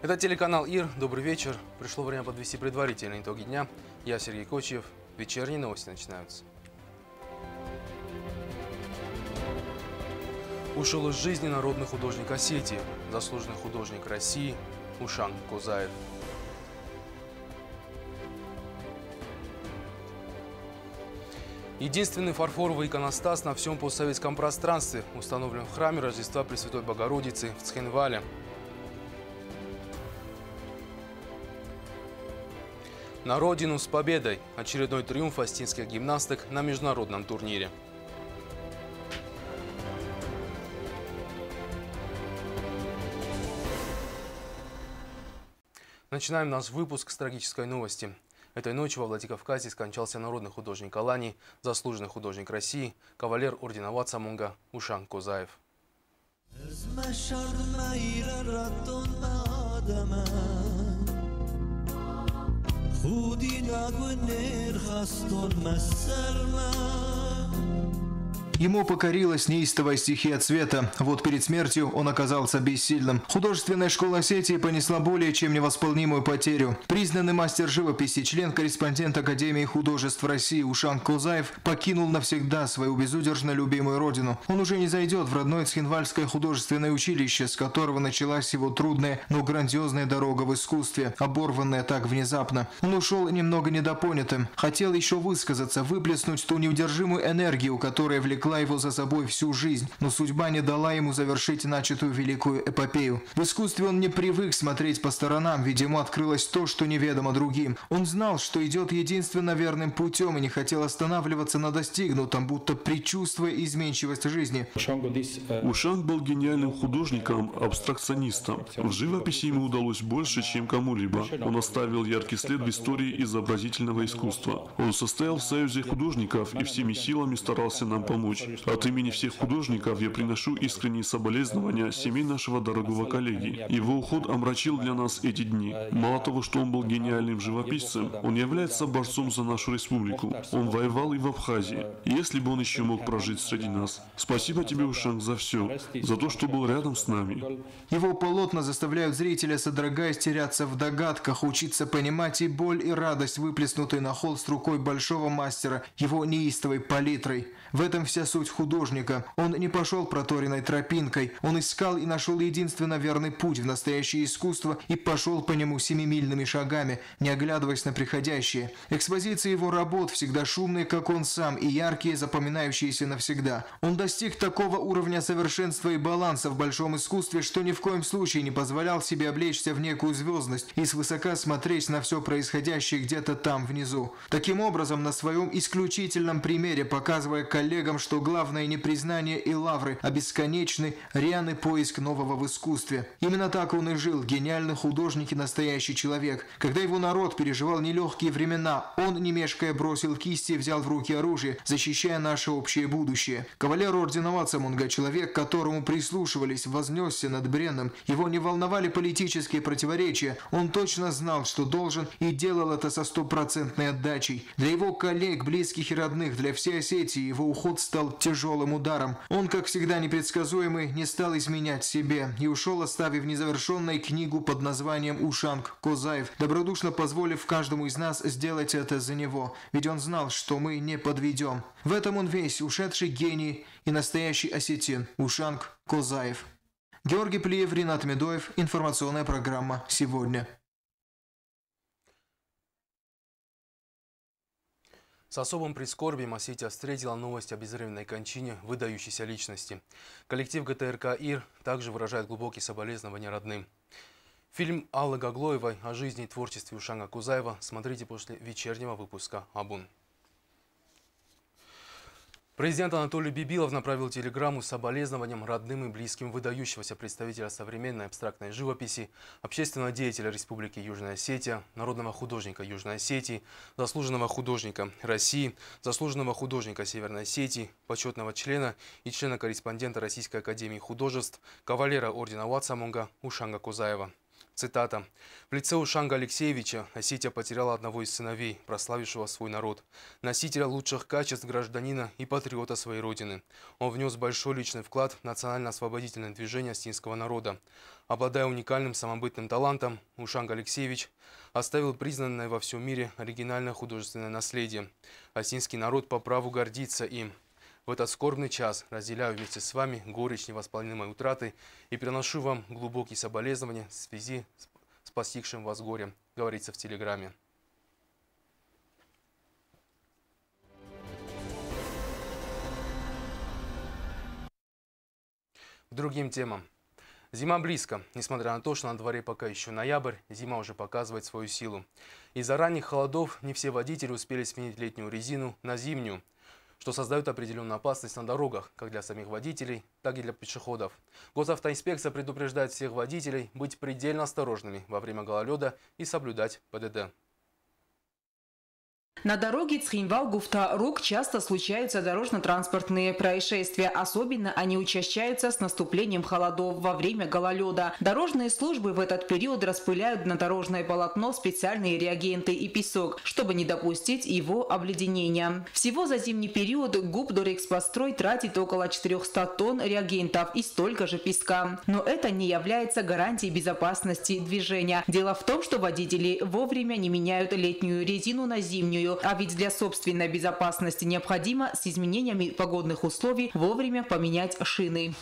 Это телеканал ИР. Добрый вечер. Пришло время подвести предварительные итоги дня. Я Сергей Кочиев. Вечерние новости начинаются. Ушел из жизни народный художник Осетии, заслуженный художник России Ушан Козаев. Единственный фарфоровый иконостас на всем постсоветском пространстве установлен в храме Рождества Пресвятой Богородицы в Цхинвале. На родину с победой! Очередной триумф остинских гимнасток на международном турнире. Начинаем наш выпуск с трагической новости. Этой ночью во Владикавказе скончался народный художник Алании, заслуженный художник России, кавалер ордена Вацамунга Ушан Козаев. Ему покорилась неистовая стихия цвета. Вот перед смертью он оказался бессильным. Художественная школа Осетии понесла более чем невосполнимую потерю. Признанный мастер живописи, член-корреспондент Академии художеств России Ушан Козаев покинул навсегда свою безудержно любимую родину. Он уже не зайдет в родное Цхинвальское художественное училище, с которого началась его трудная, но грандиозная дорога в искусстве, оборванная так внезапно. Он ушел немного недопонятым. Хотел еще высказаться, выплеснуть ту неудержимую энергию, которая влекла его за собой всю жизнь, но судьба не дала ему завершить начатую великую эпопею. В искусстве он не привык смотреть по сторонам, ведь ему открылось то, что неведомо другим. Он знал, что идет единственно верным путем и не хотел останавливаться на достигнутом, будто предчувствуя изменчивость жизни. Ушан был гениальным художником, абстракционистом. В живописи ему удалось больше, чем кому-либо. Он оставил яркий след в истории изобразительного искусства. Он состоял в союзе художников и всеми силами старался нам помочь. От имени всех художников я приношу искренние соболезнования семье нашего дорогого коллеги. Его уход омрачил для нас эти дни. Мало того, что он был гениальным живописцем, он является борцом за нашу республику. Он воевал и в Абхазии. Если бы он еще мог прожить среди нас. Спасибо тебе, Ушан, за все. За то, что был рядом с нами. Его полотна заставляют зрителя, содрогаясь, теряться в догадках, учиться понимать и боль, и радость, выплеснутые на холст рукой большого мастера, его неистовой палитрой. В этом вся суть художника. Он не пошел проторенной тропинкой. Он искал и нашел единственно верный путь в настоящее искусство и пошел по нему семимильными шагами, не оглядываясь на приходящее. Экспозиции его работ всегда шумные, как он сам, и яркие, запоминающиеся навсегда. Он достиг такого уровня совершенства и баланса в большом искусстве, что ни в коем случае не позволял себе облечься в некую звездность и свысока смотреть на все происходящее где-то там внизу. Таким образом, на своем исключительном примере, показывая коллегам, что главное не признание и лавры, а бесконечный, рьяный поиск нового в искусстве. Именно так он и жил, гениальный художник и настоящий человек. Когда его народ переживал нелегкие времена, он, не мешкая, бросил кисти и взял в руки оружие, защищая наше общее будущее. Кавалер ордена Вацамунга, человек, к которому прислушивались, вознесся над бренным. Его не волновали политические противоречия. Он точно знал, что должен, и делал это со стопроцентной отдачей. Для его коллег, близких и родных, для всей Осетии его уход стал тяжелым ударом. Он, как всегда непредсказуемый, не стал изменять себе и ушел, оставив незавершенной книгу под названием «Ушан Козаев», добродушно позволив каждому из нас сделать это за него, ведь он знал, что мы не подведем. В этом он весь, ушедший гений и настоящий осетин Ушан Козаев. Георгий Плиев, Ринат Медоев. Информационная программа «Сегодня». С особым прискорбием Осетия встретила новость о безвременной кончине выдающейся личности. Коллектив ГТРК ИР также выражает глубокие соболезнования родным. Фильм Аллы Гаглоевой о жизни и творчестве Ушана Козаева смотрите после вечернего выпуска «Абун». Президент Анатолий Бибилов направил телеграмму с соболезнованием родным и близким выдающегося представителя современной абстрактной живописи, общественного деятеля Республики Южная Осетия, народного художника Южной Осетии, заслуженного художника России, заслуженного художника Северной Осетии, почетного члена и члена-корреспондента Российской академии художеств, кавалера ордена Вацамунга Ушана Козаева. Цитата. «В лице Ушанга Алексеевича Осетия потеряла одного из сыновей, прославившего свой народ, носителя лучших качеств гражданина и патриота своей родины. Он внес большой личный вклад в национально-освободительное движение осетинского народа. Обладая уникальным самобытным талантом, Ушанг Алексеевич оставил признанное во всем мире оригинальное художественное наследие. Осетинский народ по праву гордится им. В этот скорбный час разделяю вместе с вами горечь невосполнимой утраты и приношу вам глубокие соболезнования в связи с постигшим вас горем», говорится в телеграмме. К другим темам. Зима близко. Несмотря на то, что на дворе пока еще ноябрь, зима уже показывает свою силу. Из-за ранних холодов не все водители успели сменить летнюю резину на зимнюю, что создает определенную опасность на дорогах, как для самих водителей, так и для пешеходов. Госавтоинспекция предупреждает всех водителей быть предельно осторожными во время гололеда и соблюдать ПДД. На дороге Цхинвал-Гуфта-Руг часто случаются дорожно-транспортные происшествия. Особенно они учащаются с наступлением холодов во время гололеда. Дорожные службы в этот период распыляют на дорожное полотно специальные реагенты и песок, чтобы не допустить его обледенения. Всего за зимний период ГУП «Дорекспострой» тратит около 400 тонн реагентов и столько же песка. Но это не является гарантией безопасности движения. Дело в том, что водители вовремя не меняют летнюю резину на зимнюю. А ведь для собственной безопасности необходимо с изменениями погодных условий вовремя поменять шины.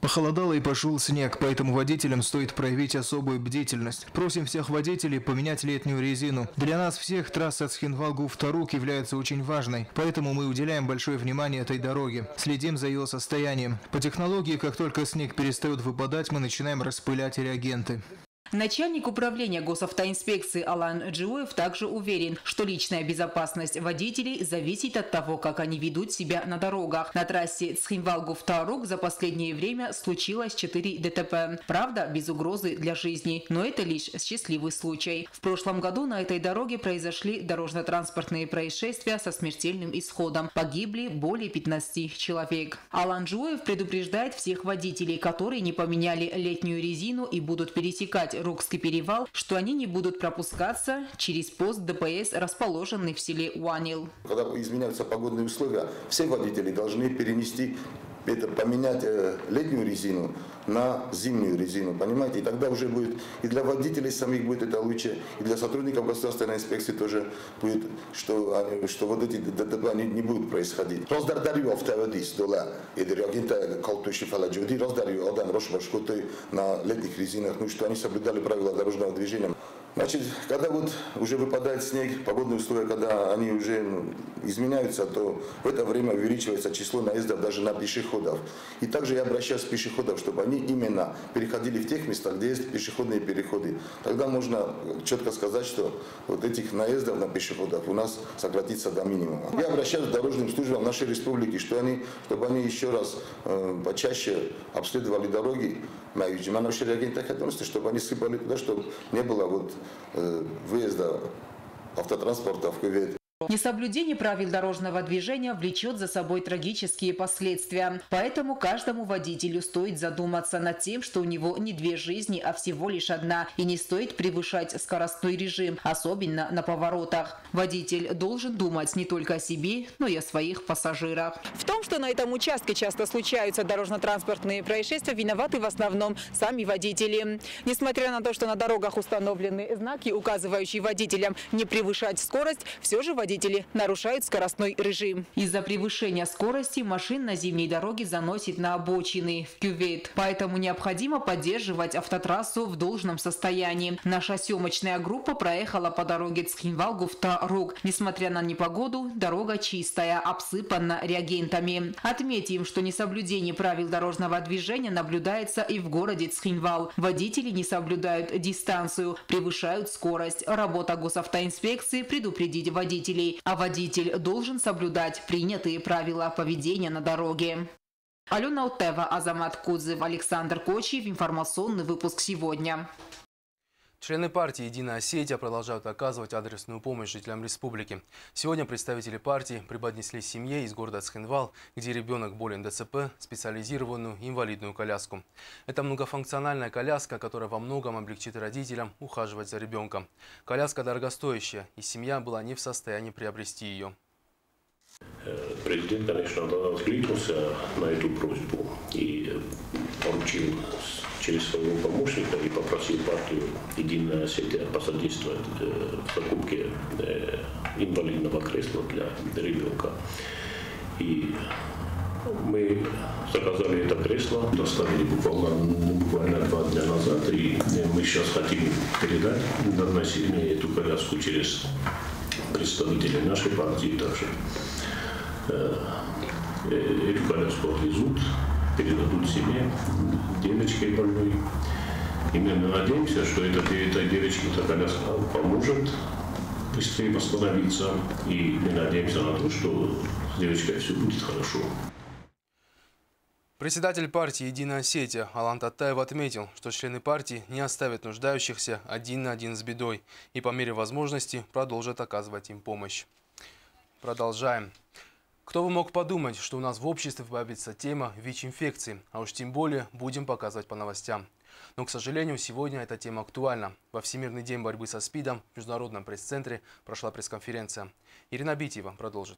Похолодало и пошел снег, поэтому водителям стоит проявить особую бдительность. Просим всех водителей поменять летнюю резину. Для нас всех трасса Цхинвал-Гуфта-Руг является очень важной, поэтому мы уделяем большое внимание этой дороге. Следим за ее состоянием. По технологии, как только снег перестает выпадать, мы начинаем распылять реагенты. Начальник управления госавтоинспекции Алан Джиуев также уверен, что личная безопасность водителей зависит от того, как они ведут себя на дорогах. На трассе Цхинвал-Гуфта-Руг за последнее время случилось 4 ДТП. Правда, без угрозы для жизни, но это лишь счастливый случай. В прошлом году на этой дороге произошли дорожно-транспортные происшествия со смертельным исходом. Погибли более 15 человек. Алан Джиуев предупреждает всех водителей, которые не поменяли летнюю резину и будут пересекать Ругский перевал, что они не будут пропускаться через пост ДПС, расположенный в селе Уанил. Когда изменяются погодные условия, все водители должны поменять летнюю резину на зимнюю резину, понимаете? И тогда уже будет, и для водителей самих будет это лучше, и для сотрудников государственной инспекции тоже будет, что вот эти ДТП не будут происходить. Раздарю автоводис дола, и реагента колтуши фаладжуди, раздарю один рошбашкоты на летних резинах, ну что они соблюдали правила дорожного движения. Значит, когда вот уже выпадает снег, погодные условия, когда они уже изменяются, то в это время увеличивается число наездов даже на пешеходов. И также я обращаюсь к пешеходам, чтобы они именно переходили в тех местах, где есть пешеходные переходы. Тогда можно четко сказать, что вот этих наездов на пешеходов у нас сократится до минимума. Я обращаюсь к дорожным службам нашей республики, чтобы они еще раз почаще обследовали дороги, чтобы они сыпали туда, чтобы не было выезда автотранспорта в Кувейт. Несоблюдение правил дорожного движения влечет за собой трагические последствия. Поэтому каждому водителю стоит задуматься над тем, что у него не две жизни, а всего лишь одна. И не стоит превышать скоростной режим, особенно на поворотах. Водитель должен думать не только о себе, но и о своих пассажирах. В том, что на этом участке часто случаются дорожно-транспортные происшествия, виноваты в основном сами водители. Несмотря на то, что на дорогах установлены знаки, указывающие водителям не превышать скорость, все же водители нарушают скоростной режим. Из-за превышения скорости машин на зимней дороге заносит на обочины, в кювет. Поэтому необходимо поддерживать автотрассу в должном состоянии. Наша съемочная группа проехала по дороге Цхинвал-Гуфта-Руг. Несмотря на непогоду, дорога чистая, обсыпана реагентами. Отметим, что несоблюдение правил дорожного движения наблюдается и в городе Цхинвал. Водители не соблюдают дистанцию, превышают скорость. Работа госавтоинспекции – предупредить водителей. А водитель должен соблюдать принятые правила поведения на дороге. Алена Утева, Азамат Кудзев, Александр Кочиев. Информационный выпуск сегодня. Члены партии «Единая Осетия» продолжают оказывать адресную помощь жителям республики. Сегодня представители партии преподнесли семье из города Цхинвал, где ребенок болен ДЦП, специализированную инвалидную коляску. Это многофункциональная коляска, которая во многом облегчит родителям ухаживать за ребенком. Коляска дорогостоящая, и семья была не в состоянии приобрести ее. Президент, конечно, откликнулся на эту просьбу и поручил через своего помощника и попросил партию «Единая Осетия» посодействовать в покупке инвалидного кресла для ребенка. И мы заказали это кресло, доставили буквально 2 дня назад, и мы сейчас хотим передать данной семье эту коляску через представителей нашей партии также. Эту коляску отвезут, передадут семье, девочке больной. И мы надеемся, что этой девочке эта коляска поможет быстрее восстановиться. И мы надеемся на то, что с девочкой все будет хорошо. Председатель партии «Единая Осетия» Алан Таттаев отметил, что члены партии не оставят нуждающихся один на один с бедой и по мере возможности продолжат оказывать им помощь. Продолжаем. Кто бы мог подумать, что у нас в обществе появится тема ВИЧ-инфекции, а уж тем более будем показывать по новостям. Но, к сожалению, сегодня эта тема актуальна. Во Всемирный день борьбы со СПИДом в Международном пресс-центре прошла пресс-конференция. Ирина Битьева продолжит.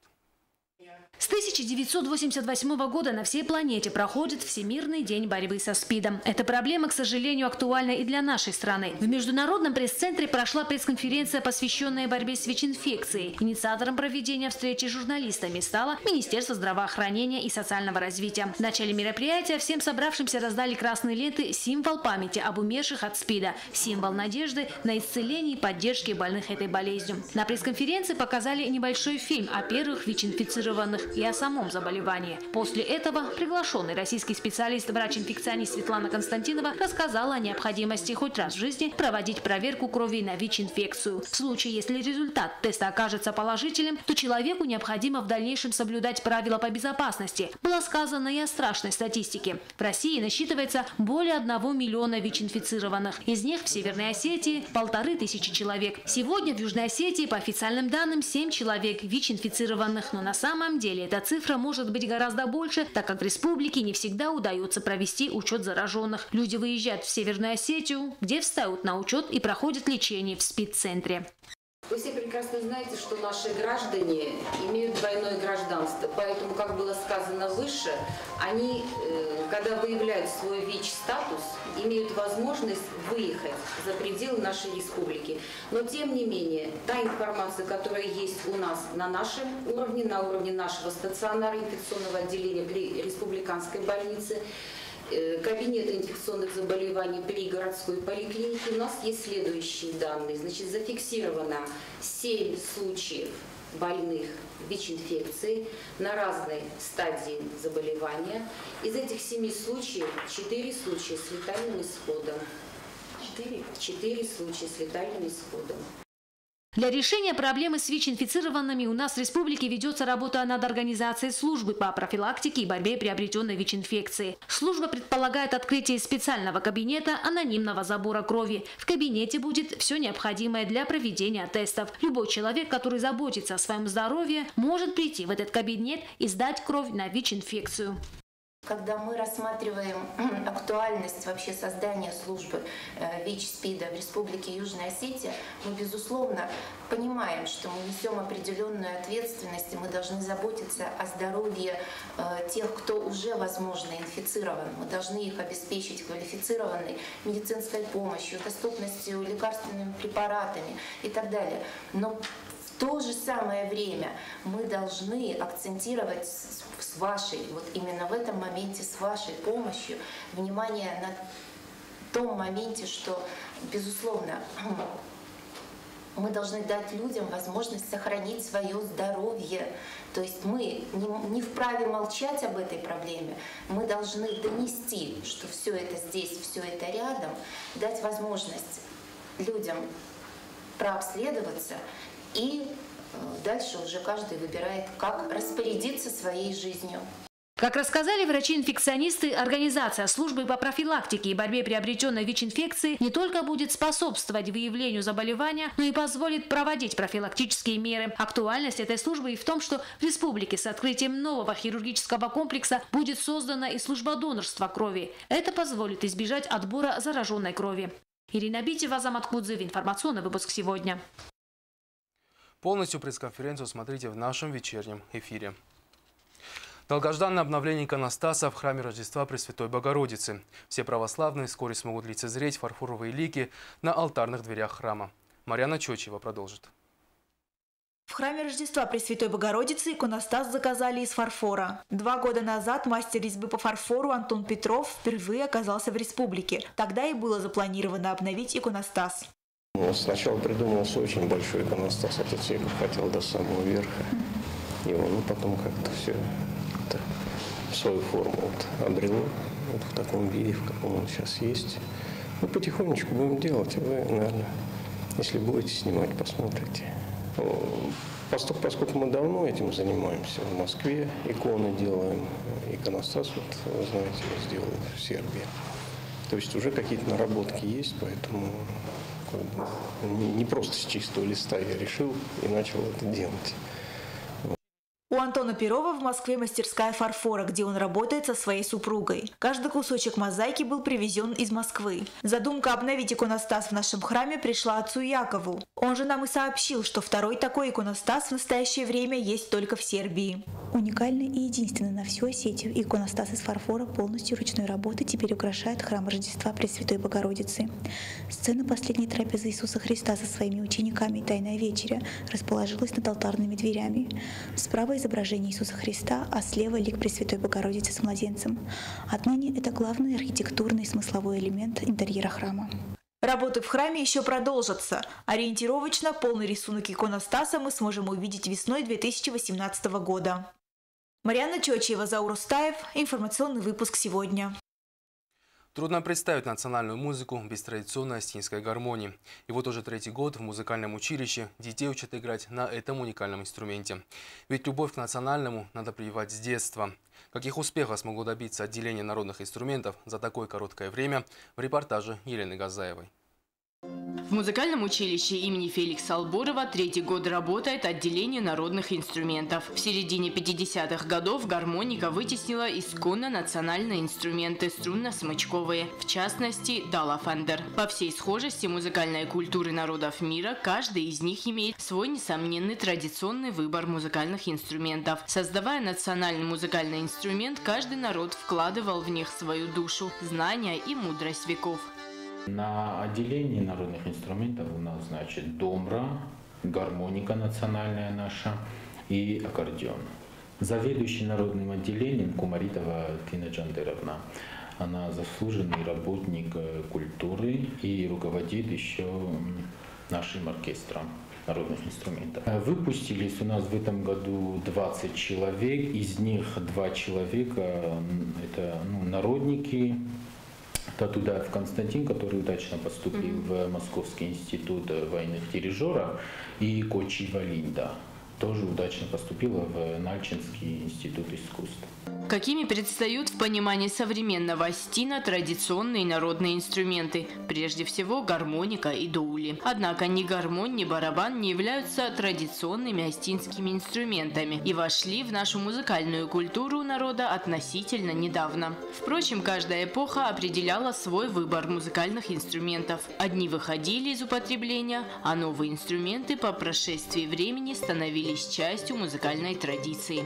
С 1988 года на всей планете проходит Всемирный день борьбы со СПИДом. Эта проблема, к сожалению, актуальна и для нашей страны. В Международном пресс-центре прошла пресс-конференция, посвященная борьбе с ВИЧ-инфекцией. Инициатором проведения встречи с журналистами стало Министерство здравоохранения и социального развития. В начале мероприятия всем собравшимся раздали красные ленты, символ памяти об умерших от СПИДа, символ надежды на исцеление и поддержки больных этой болезнью. На пресс-конференции показали небольшой фильм о первых ВИЧ-инфицированных и о самом заболевании. После этого приглашенный российский специалист, врач-инфекционист Светлана Константинова рассказала о необходимости хоть раз в жизни проводить проверку крови на ВИЧ-инфекцию. В случае, если результат теста окажется положительным, то человеку необходимо в дальнейшем соблюдать правила по безопасности. Было сказано и о страшной статистике. В России насчитывается более 1 миллиона ВИЧ-инфицированных. Из них в Северной Осетии 1500 человек. Сегодня в Южной Осетии, по официальным данным, 7 человек ВИЧ-инфицированных. Но на самом деле эта цифра может быть гораздо больше, так как в республике не всегда удается провести учет зараженных. Люди выезжают в Северную Осетию, где встают на учет и проходят лечение в СПИД-центре. Вы все прекрасно знаете, что наши граждане имеют двойное гражданство, поэтому, как было сказано выше, они, когда выявляют свой ВИЧ-статус, имеют возможность выехать за пределы нашей республики. Но, тем не менее, та информация, которая есть у нас на нашем уровне, на уровне нашего стационара инфекционного отделения при республиканской больнице, кабинета инфекционных заболеваний при городской поликлинике, у нас есть следующие данные. Значит, зафиксировано 7 случаев больных ВИЧ-инфекцией на разной стадии заболевания. Из этих 7 случаев 4 случая с летальным исходом. 4 случая с летальным исходом. Для решения проблемы с ВИЧ-инфицированными у нас в республике ведется работа над организацией службы по профилактике и борьбе приобретенной ВИЧ-инфекции. Служба предполагает открытие специального кабинета анонимного забора крови. В кабинете будет все необходимое для проведения тестов. Любой человек, который заботится о своем здоровье, может прийти в этот кабинет и сдать кровь на ВИЧ-инфекцию. Когда мы рассматриваем актуальность вообще создания службы ВИЧ-СПИДа в Республике Южная Осетия, мы, безусловно, понимаем, что мы несем определенную ответственность, и мы должны заботиться о здоровье тех, кто уже, возможно, инфицирован. Мы должны их обеспечить квалифицированной медицинской помощью, доступностью лекарственными препаратами и так далее. Но в то же самое время мы должны акцентировать с вашей, вот именно в этом моменте, с вашей помощью, внимание на том моменте, что, безусловно, мы должны дать людям возможность сохранить свое здоровье. То есть мы не вправе молчать об этой проблеме, мы должны донести, что все это здесь, все это рядом, дать возможность людям прообследоваться, и дальше уже каждый выбирает, как распорядиться своей жизнью. Как рассказали врачи-инфекционисты, организация службы по профилактике и борьбе приобретенной ВИЧ-инфекции не только будет способствовать выявлению заболевания, но и позволит проводить профилактические меры. Актуальность этой службы и в том, что в республике с открытием нового хирургического комплекса будет создана и служба донорства крови. Это позволит избежать отбора зараженной крови. Ирина Битева, Азамат Кудзев. Информационный выпуск сегодня. Полностью пресс-конференцию смотрите в нашем вечернем эфире. Долгожданное обновление иконостаса в храме Рождества Пресвятой Богородицы. Все православные вскоре смогут лицезреть фарфоровые лики на алтарных дверях храма. Марьяна Чочева продолжит. В храме Рождества Пресвятой Богородицы иконостас заказали из фарфора. 2 года назад мастер резьбы по фарфору Антон Петров впервые оказался в республике. Тогда и было запланировано обновить иконостас. Сначала придумался очень большой иконостас. Отец Яков хотел до самого верха его, потом как-то все это свою форму обрело в таком виде, в каком он сейчас есть. Потихонечку будем делать, и вы, наверное, если будете снимать, посмотрите. Поскольку мы давно этим занимаемся в Москве, иконы делаем, иконостас, вы знаете, я сделал в Сербии. То есть уже какие-то наработки есть, поэтому не просто с чистого листа я решил и начал это делать. У Антона Перова в Москве мастерская фарфора, где он работает со своей супругой. Каждый кусочек мозаики был привезен из Москвы. Задумка обновить иконостас в нашем храме пришла отцу Якову. Он же нам и сообщил, что второй такой иконостас в настоящее время есть только в Сербии. Уникальный и единственный на всю Осетию иконостас из фарфора полностью ручной работы теперь украшает храм Рождества Пресвятой Богородицы. Сцена последней трапезы Иисуса Христа со своими учениками и Тайная вечеря расположилась над алтарными дверями. Справа изображение Иисуса Христа, а слева лик Пресвятой Богородицы с младенцем. Отныне это главный архитектурный и смысловой элемент интерьера храма. Работы в храме еще продолжатся. Ориентировочно полный рисунок иконостаса мы сможем увидеть весной 2018 года. Марьяна Чочева, Заур Устаев. Информационный выпуск сегодня. Трудно представить национальную музыку без традиционной осетинской гармонии. И вот уже 3-й год в музыкальном училище детей учат играть на этом уникальном инструменте. Ведь любовь к национальному надо прививать с детства. Каких успехов смогло добиться отделение народных инструментов за такое короткое время в репортаже Елены Газаевой. В музыкальном училище имени Феликса Албурова 3-й год работает отделение народных инструментов. В середине 50-х годов гармоника вытеснила исконно национальные инструменты струнно-смычковые, в частности далафандер. По всей схожести музыкальной культуры народов мира, каждый из них имеет свой несомненный традиционный выбор музыкальных инструментов. Создавая национальный музыкальный инструмент, каждый народ вкладывал в них свою душу, знания и мудрость веков. На отделении народных инструментов у нас, домбра, гармоника национальная наша и аккордеон. Заведующий народным отделением Кумаритова Тина Джандеровна. Она заслуженный работник культуры и руководит еще нашим оркестром народных инструментов. Выпустились у нас в этом году 20 человек, из них 2 человека это народники. Татудаев Константин, который удачно поступил в Московский институт военных дирижеров, и Кочева Линда тоже удачно поступила в Нальчинский институт искусств. Какими предстают в понимании современного осетина традиционные народные инструменты? Прежде всего гармоника и доули. Однако ни гармонь, ни барабан не являются традиционными осетинскими инструментами и вошли в нашу музыкальную культуру народа относительно недавно. Впрочем, каждая эпоха определяла свой выбор музыкальных инструментов. Одни выходили из употребления, а новые инструменты по прошествии времени становились частью музыкальной традиции.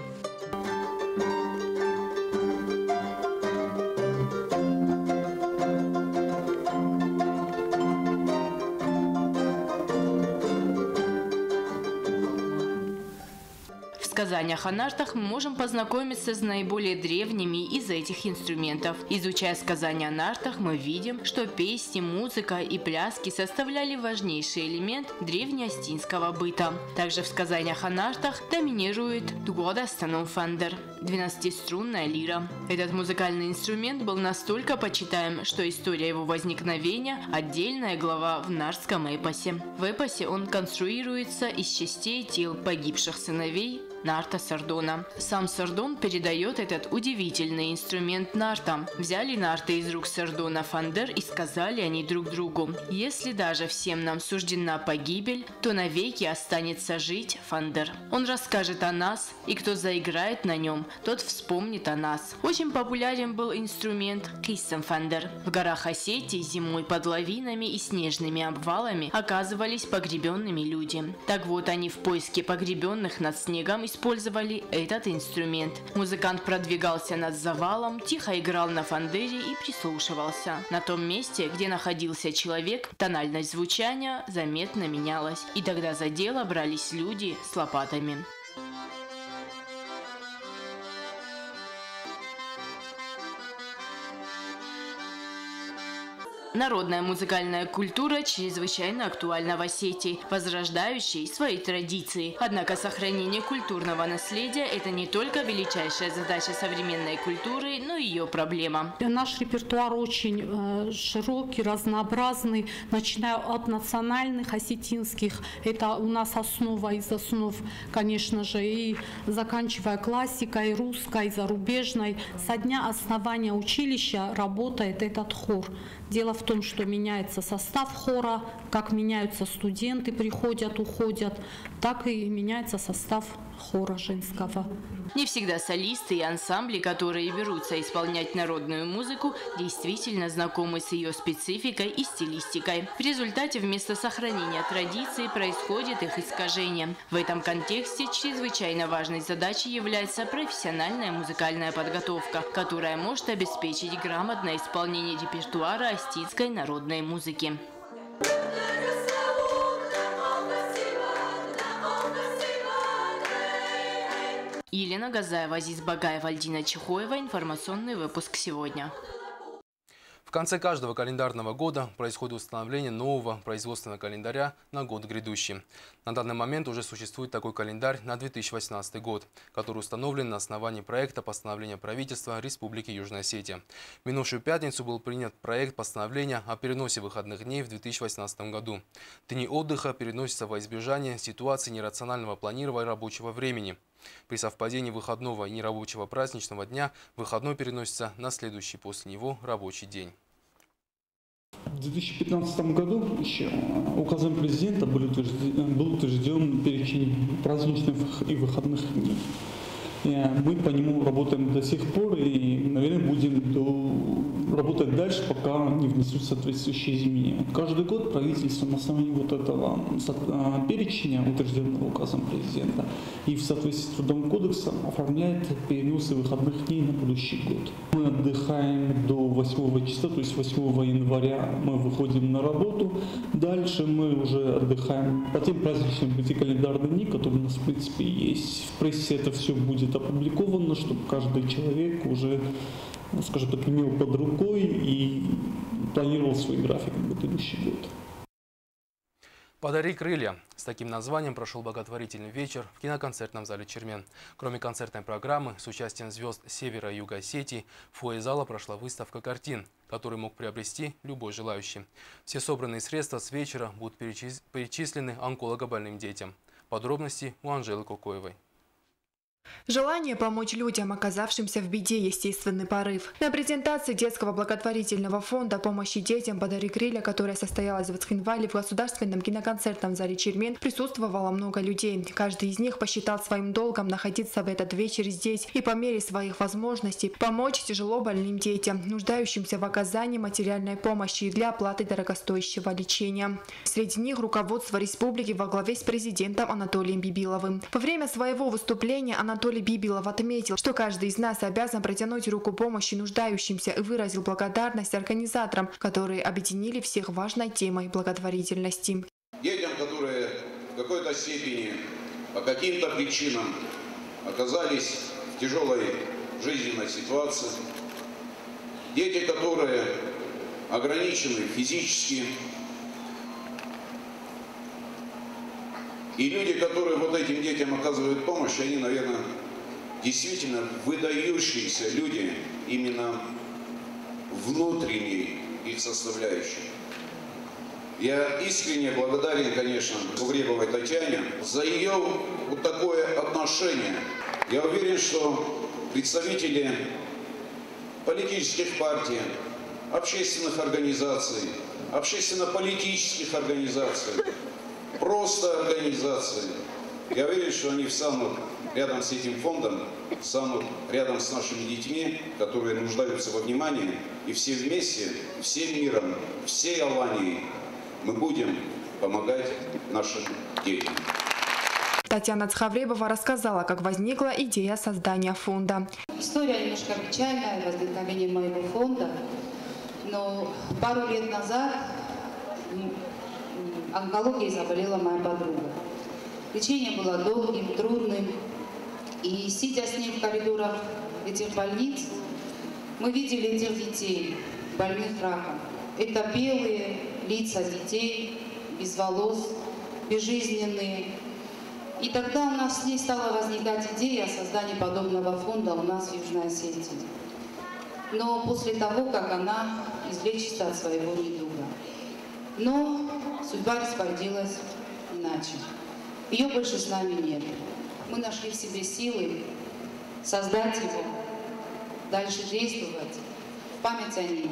В сказаниях о нартах мы можем познакомиться с наиболее древними из этих инструментов. Изучая сказания о нартах, мы видим, что песни, музыка и пляски составляли важнейший элемент древнеосетинского быта. Также в сказаниях о нартах доминирует дугодастанофандер – 12-струнная лира. Этот музыкальный инструмент был настолько почитаем, что история его возникновения – отдельная глава в нартском эпосе. В эпосе он конструируется из частей тел погибших сыновей нарта Сардона. Сам Сардон передает этот удивительный инструмент нартам. Взяли нарты из рук Сардона Фандер и сказали они друг другу: если даже всем нам суждена погибель, то навеки останется жить Фандер. Он расскажет о нас, и кто заиграет на нем, тот вспомнит о нас. Очень популярен был инструмент Киссен Фандер. В горах Осетии зимой под лавинами и снежными обвалами оказывались погребенными люди. Так вот, они в поиске погребенных над снегом использовали этот инструмент. Музыкант продвигался над завалом, тихо играл на фандере и прислушивался. На том месте, где находился человек, тональность звучания заметно менялась. И тогда за дело брались люди с лопатами. Народная музыкальная культура чрезвычайно актуальна в Осетии, возрождающей свои традиции. Однако сохранение культурного наследия – это не только величайшая задача современной культуры, но и ее проблема. Наш репертуар очень широкий, разнообразный, начиная от национальных осетинских. Это у нас основа из основ, конечно же, и заканчивая классикой, русской, зарубежной. Со дня основания училища работает этот хор. Дело в том, что меняется состав хора, как меняются студенты, приходят, уходят, так и меняется состав хора женского. Не всегда солисты и ансамбли, которые берутся исполнять народную музыку, действительно знакомы с ее спецификой и стилистикой. В результате вместо сохранения традиций происходит их искажение. В этом контексте чрезвычайно важной задачей является профессиональная музыкальная подготовка, которая может обеспечить грамотное исполнение репертуара осетинской народной музыки. Елена Газаева, Азиз Багаев, Альдина Чехоева. Информационный выпуск сегодня. В конце каждого календарного года происходит установление нового производственного календаря на год грядущий. На данный момент уже существует такой календарь на 2018 год, который установлен на основании проекта постановления правительства Республики Южная Осетия. В минувшую пятницу был принят проект постановления о переносе выходных дней в 2018 году. Дни отдыха переносятся во избежание ситуации нерационального планирования рабочего времени. При совпадении выходного и нерабочего праздничного дня выходной переносится на следующий после него рабочий день. В 2015 году еще указом президента был утвержден перечень праздничных и выходных дней. Мы по нему работаем до сих пор и, наверное, будем работать дальше, пока не внесут соответствующие изменения. Каждый год правительство на основании вот этого перечня, утвержденного указом президента, и в соответствии с Трудовым кодексом оформляет переносы выходных дней на будущий год. Мы отдыхаем до 8 числа, то есть 8 января мы выходим на работу. Дальше мы уже отдыхаем по тем праздничным календарным дням, которые у нас, в принципе, есть. В прессе это все будет опубликовано, чтобы каждый человек уже, скажем так, имел под рукой и планировал свой график на грядущий год. «Подари крылья». С таким названием прошел благотворительный вечер в киноконцертном зале «Чермен». Кроме концертной программы с участием звезд Севера и Юга Осетии, в фойе зала прошла выставка картин, которую мог приобрести любой желающий. Все собранные средства с вечера будут перечислены онкологобольным детям. Подробности у Анжелы Кокоевой. Желание помочь людям, оказавшимся в беде, естественный порыв. На презентации детского благотворительного фонда помощи детям «Подари крылья», которая состоялась в Ацхинвале в Государственном киноконцертном зале «Чермен», присутствовало много людей. Каждый из них посчитал своим долгом находиться в этот вечер здесь и по мере своих возможностей помочь тяжело больным детям, нуждающимся в оказании материальной помощи для оплаты дорогостоящего лечения. Среди них руководство республики во главе с президентом Анатолием Бибиловым. Во время своего выступления Анатолий Бибилов отметил, что каждый из нас обязан протянуть руку помощи нуждающимся и выразил благодарность организаторам, которые объединили всех важной темой благотворительности. Детям, которые в какой-то степени по каким-то причинам оказались в тяжелой жизненной ситуации, дети, которые ограничены физически, и люди, которые вот этим детям оказывают помощь, они, наверное, действительно выдающиеся люди именно внутренней их составляющей. Я искренне благодарен, конечно, Кувребовой Татьяне за ее вот такое отношение. Я уверен, что представители политических партий, общественных организаций, общественно-политических организаций, просто организаций, я уверен, что они встанут рядом с этим фондом, станут рядом с нашими детьми, которые нуждаются во внимании, и все вместе, всем миром, всей Албанией мы будем помогать нашим детям. Татьяна Цхавребова рассказала, как возникла идея создания фонда. История немножко печальная, возникновение моего фонда, но пару лет назад онкологией заболела моя подруга. Лечение было долгим, трудным, и сидя с ней в коридорах этих больниц, мы видели этих детей, больных раком. Это белые лица детей, без волос, безжизненные. И тогда у нас с ней стала возникать идея о создании подобного фонда у нас в Южной Осетии. Но после того, как она излечится от своего недуга. Но судьба распорядилась иначе. Ее больше с нами нет. Мы нашли в себе силы создать его, дальше действовать в память о ней,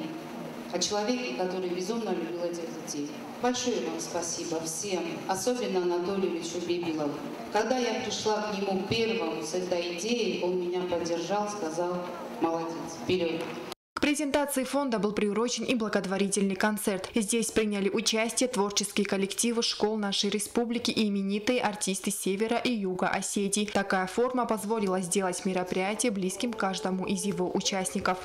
о человеке, который безумно любил этих детей. Большое вам спасибо всем, особенно Анатолию Ильичу Бибилову. Когда я пришла к нему первым с этой идеей, он меня поддержал, сказал: молодец, вперед. К презентации фонда был приурочен и благотворительный концерт. Здесь приняли участие творческие коллективы школ нашей республики и именитые артисты Севера и Юга Осетии. Такая форма позволила сделать мероприятие близким каждому из его участников.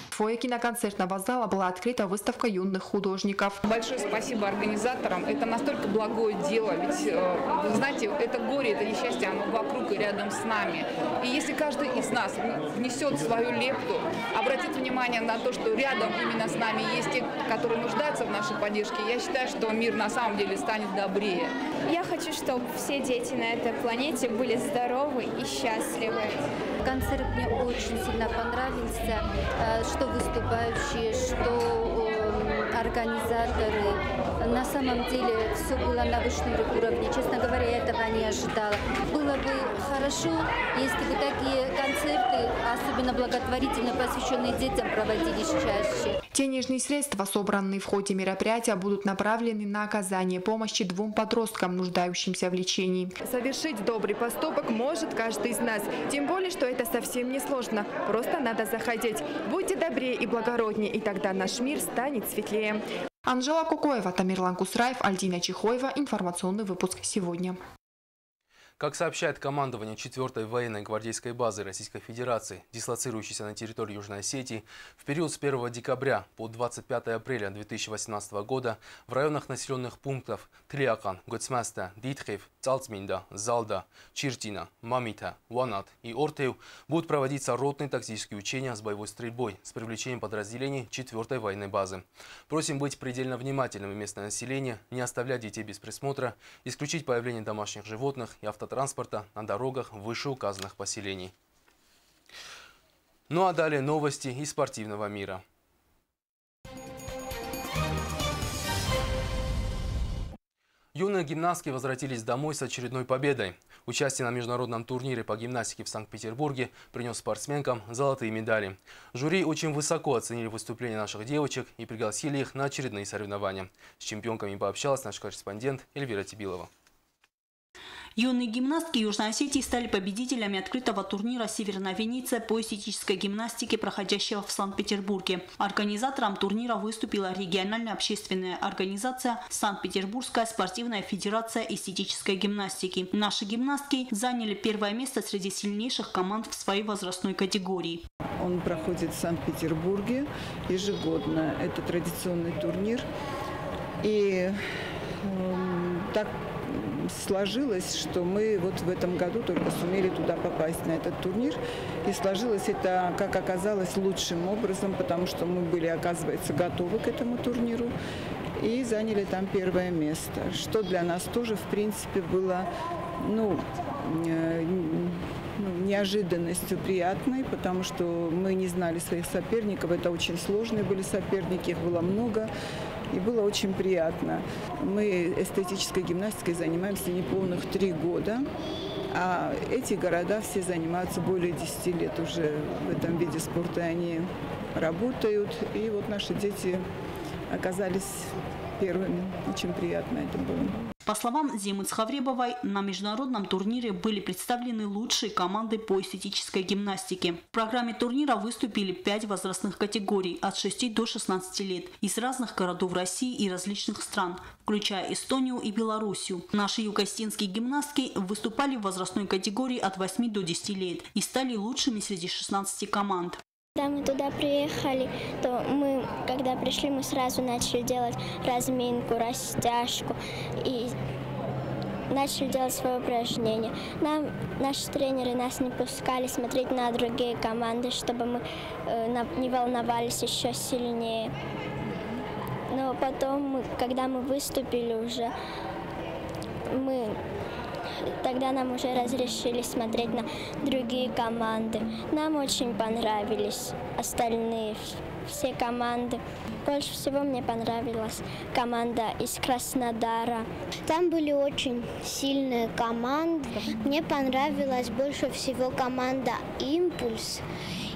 В фойе киноконцертного зала была открыта выставка юных художников. Большое спасибо организаторам. Это настолько благое дело. Ведь, вы знаете, это горе, это несчастье, оно вокруг и рядом с нами. И если каждый из нас внесет свою лепту, обратит внимание на то, что рядом именно с нами есть те, которые нуждаются в нашей поддержке, я считаю, что мир на самом деле станет добрее. Я хочу, чтобы все дети на этой планете были здоровы и счастливы. Концерт мне очень сильно понравился, что выступающие, что организаторы. На самом деле все было на высшем уровне. Честно говоря, я этого не ожидала. Было бы хорошо, если бы такие концерты, особенно благотворительно посвященные детям, проводились чаще. Денежные средства, собранные в ходе мероприятия, будут направлены на оказание помощи 2 подросткам, нуждающимся в лечении. Совершить добрый поступок может каждый из нас. Тем более, что это совсем не сложно. Просто надо захотеть. Будьте добрее и благороднее, и тогда наш мир станет светлее. Анжела Кукоева, Тамерлан Кусраев, Альдина Чихоева. Информационный выпуск сегодня. Как сообщает командование 4-й военной гвардейской базы Российской Федерации, дислоцирующейся на территории Южной Осетии, в период с 1 декабря по 25 апреля 2018 года в районах населенных пунктов Тлиакан, Гоцмаста, Дитхев, Цалцминда, Залда, Чиртина, Мамита, Уанат и Ортеу будут проводиться ротные тактические учения с боевой стрельбой с привлечением подразделений 4-й военной базы. Просим быть предельно внимательными местное население, не оставлять детей без присмотра, исключить появление домашних животных и автотранспорта на дорогах вышеуказанных поселений. Ну а далее новости из спортивного мира. Юные гимнастки возвратились домой с очередной победой. Участие на международном турнире по гимнастике в Санкт-Петербурге принес спортсменкам золотые медали. Жюри очень высоко оценили выступления наших девочек и пригласили их на очередные соревнования. С чемпионками пообщалась наш корреспондент Эльвира Тибилова. Юные гимнастки Южной Осетии стали победителями открытого турнира «Северная Венеция» по эстетической гимнастике, проходящего в Санкт-Петербурге. Организатором турнира выступила региональная общественная организация «Санкт-Петербургская спортивная федерация эстетической гимнастики». Наши гимнастки заняли первое место среди сильнейших команд в своей возрастной категории. Он проходит в Санкт-Петербурге ежегодно. Это традиционный турнир. И так сложилось, что мы вот в этом году только сумели туда попасть, на этот турнир. И сложилось это, как оказалось, лучшим образом, потому что мы были, оказывается, готовы к этому турниру и заняли там первое место, что для нас тоже, в принципе, было, неожиданностью приятной, потому что мы не знали своих соперников. Это очень сложные были соперники, их было много. И было очень приятно. Мы эстетической гимнастикой занимаемся неполных 3 года. А эти города все занимаются более 10 лет уже в этом виде спорта. Они работают. И вот наши дети оказались первыми. Очень приятно это было. По словам Зимы Цхавребовой, на международном турнире были представлены лучшие команды по эстетической гимнастике. В программе турнира выступили 5 возрастных категорий от 6 до 16 лет из разных городов России и различных стран, включая Эстонию и Белоруссию. Наши юго-остинские гимнастки выступали в возрастной категории от 8 до 10 лет и стали лучшими среди 16 команд. Когда мы туда приехали, то когда пришли, мы сразу начали делать разминку, растяжку и начали делать свои упражнения. Наши тренеры нас не пускали смотреть на другие команды, чтобы мы не волновались еще сильнее. Но потом, когда мы выступили уже, тогда нам уже разрешили смотреть на другие команды. Нам очень понравились остальные все команды. Больше всего мне понравилась команда из Краснодара. Там были очень сильные команды. Мне понравилась больше всего команда «Импульс»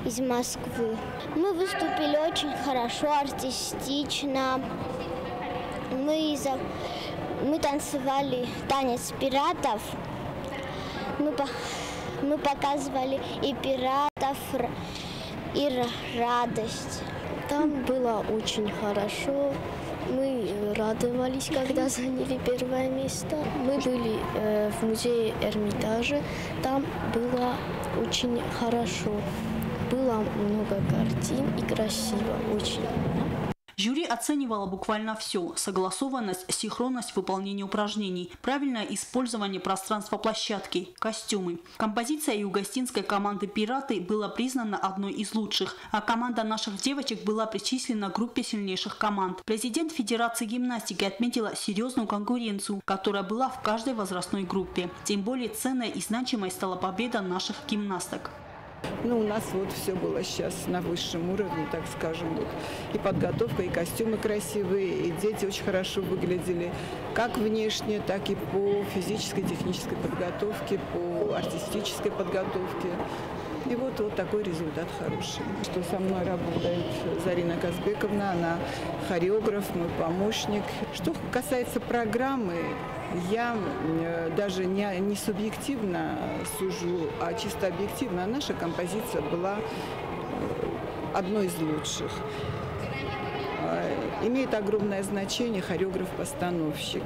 из Москвы. Мы выступили очень хорошо, артистично. Мы танцевали танец пиратов. Мы показывали и пиратов, и радость. Там было очень хорошо. Мы радовались, когда заняли первое место. Мы были в музее Эрмитажа. Там было очень хорошо. Было много картин и красиво очень. Жюри оценивало буквально все – согласованность, синхронность выполнения упражнений, правильное использование пространства площадки, костюмы. Композиция юго-остинской команды «Пираты» была признана одной из лучших, а команда наших девочек была причислена к группе сильнейших команд. Президент Федерации гимнастики отметила серьезную конкуренцию, которая была в каждой возрастной группе. Тем более ценной и значимой стала победа наших гимнасток. У нас вот все было сейчас на высшем уровне, так скажем. Вот. И подготовка, и костюмы красивые, и дети очень хорошо выглядели. Как внешне, так и по физической, технической подготовке, по артистической подготовке. И вот такой результат хороший. Что со мной работает Зарина Казбековна, она хореограф, мой помощник. Что касается программы, я даже не субъективно сужу, а чисто объективно. Наша композиция была одной из лучших. Имеет огромное значение хореограф-постановщик.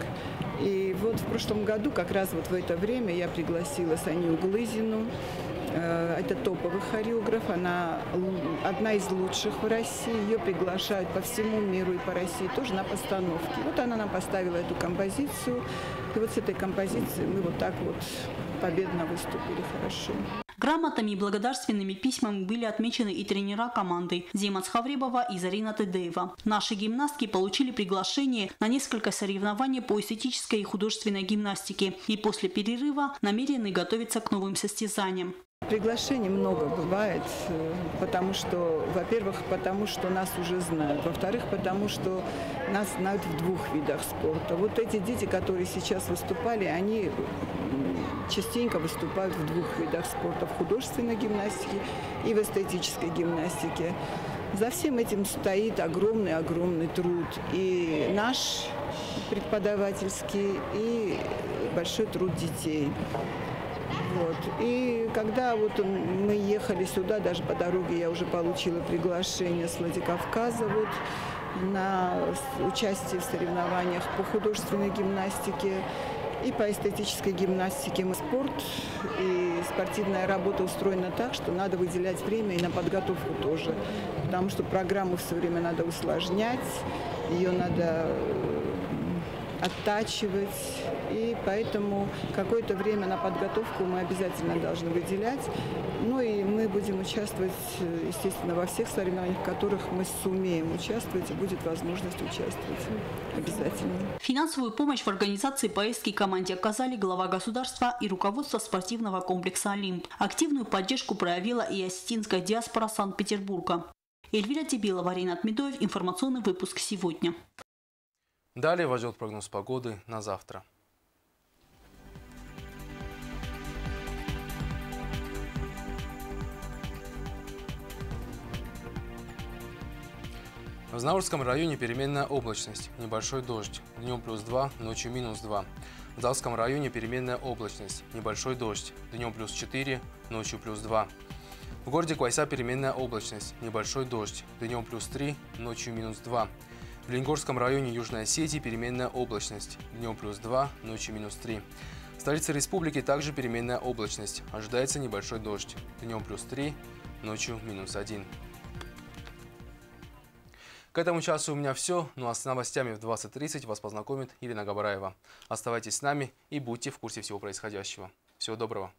И вот в прошлом году, как раз вот в это время, я пригласила Санию Глызину. Это топовый хореограф, она одна из лучших в России. Ее приглашают по всему миру и по России тоже на постановке. Вот она нам поставила эту композицию. И вот с этой композицией мы вот так вот победно выступили хорошо. Грамотами и благодарственными письмами были отмечены и тренера команды Зима Цхавребова и Зарина Тедеева. Наши гимнастки получили приглашение на несколько соревнований по эстетической и художественной гимнастике и после перерыва намерены готовиться к новым состязаниям. Приглашений много бывает, потому что, во-первых, потому что нас уже знают, во-вторых, потому что нас знают в 2 видах спорта. Вот эти дети, которые сейчас выступали, они частенько выступают в 2 видах спорта, в художественной гимнастике и в эстетической гимнастике. За всем этим стоит огромный труд. И наш преподавательский, и большой труд детей. Вот. И когда вот мы ехали сюда, даже по дороге я уже получила приглашение с Владикавказа на участие в соревнованиях по художественной гимнастике и по эстетической гимнастике. Спорт и спортивная работа устроена так, что надо выделять время и на подготовку тоже, потому что программу все время надо усложнять, ее надо оттачивать. И поэтому какое-то время на подготовку мы обязательно должны выделять. Ну и мы будем участвовать, естественно, во всех соревнованиях, в которых мы сумеем участвовать, и будет возможность участвовать обязательно. Финансовую помощь в организации поездки команде оказали глава государства и руководство спортивного комплекса «Олимп». Активную поддержку проявила и осетинская диаспора Санкт-Петербурга. Эльвира Тебилова, Ринат Медоев. Информационный выпуск сегодня. Далее вас ждет прогноз погоды на завтра. В Знаурском районе переменная облачность, небольшой дождь, днем +2, ночью -2. В Залском районе переменная облачность, небольшой дождь, днем +4, ночью +2. В городе Квайса переменная облачность, небольшой дождь, днем +3, ночью -2. В Ленгорском районе Южной Осетии переменная облачность, днем +2, ночью -3. В столице республики также переменная облачность, ожидается небольшой дождь, днем +3, ночью -1. К этому часу у меня все, ну а с новостями в 20:30 вас познакомит Ирина Габараева. Оставайтесь с нами и будьте в курсе всего происходящего. Всего доброго.